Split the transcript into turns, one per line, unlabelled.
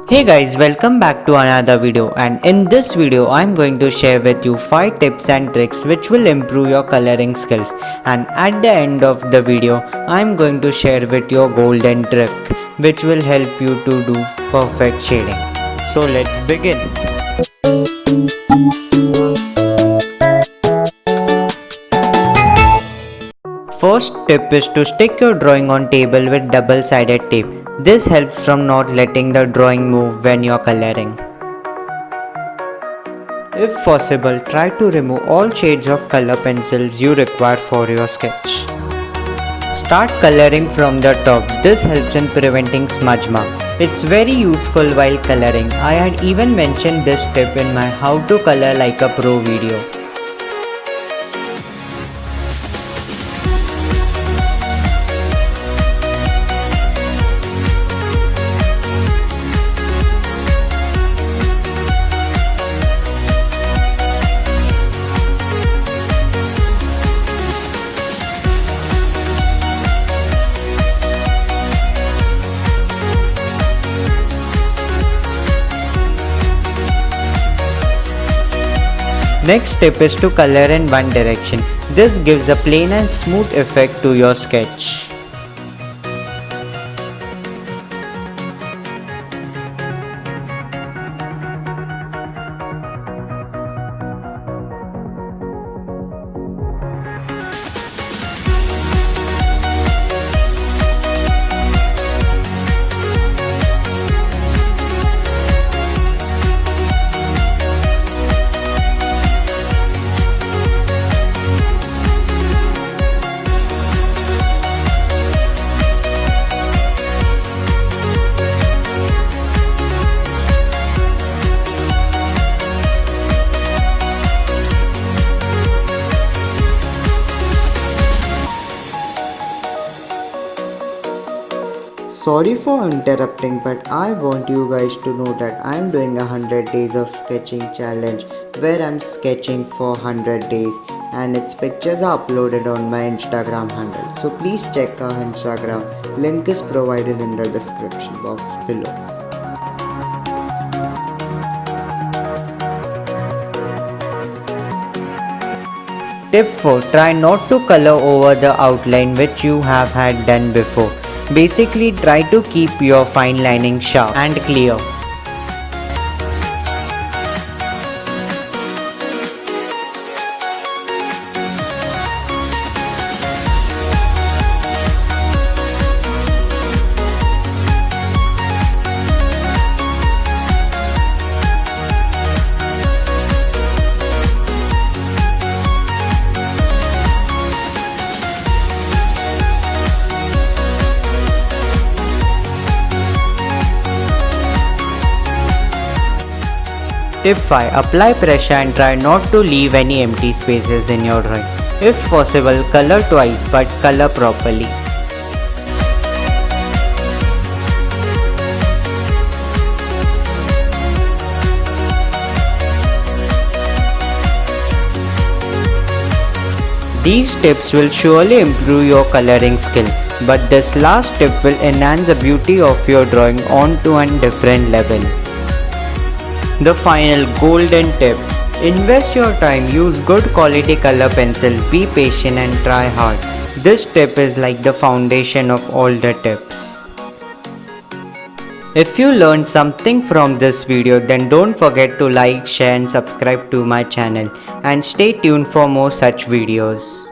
Hey guys, welcome back to another video, and in this video I'm going to share with you 5 tips and tricks which will improve your coloring skills, and at the end of the video I'm going to share with you golden trick which will help you to do perfect shading. So let's begin. First tip is to stick your drawing on table with double-sided tape. This helps from not letting the drawing move when you're coloring. If possible, try to remove all shades of color pencils you require for your sketch. Start coloring from the top. This helps in preventing smudge mark. It's very useful while coloring. I had even mentioned this tip in my How to Color Like a Pro video. Next tip is to color in one direction. This gives a plain and smooth effect to your sketch. Sorry for interrupting, but I want you guys to know that I am doing 100 days of sketching challenge where I'm sketching for 100 days and its pictures are uploaded on my Instagram handle. So please check our Instagram. Link is provided in the description box below. Tip 4. Try not to color over the outline which you have had done before. Basically, try to keep your fine lining sharp and clear. Tip 5. Apply pressure and try not to leave any empty spaces in your drawing. If possible, color twice but color properly. These tips will surely improve your coloring skill, but this last tip will enhance the beauty of your drawing onto a different level. The final golden tip. Invest your time, use good quality color pencils, be patient and try hard. This tip is like the foundation of all the tips. If you learned something from this video, then don't forget to like, share and subscribe to my channel, and stay tuned for more such videos.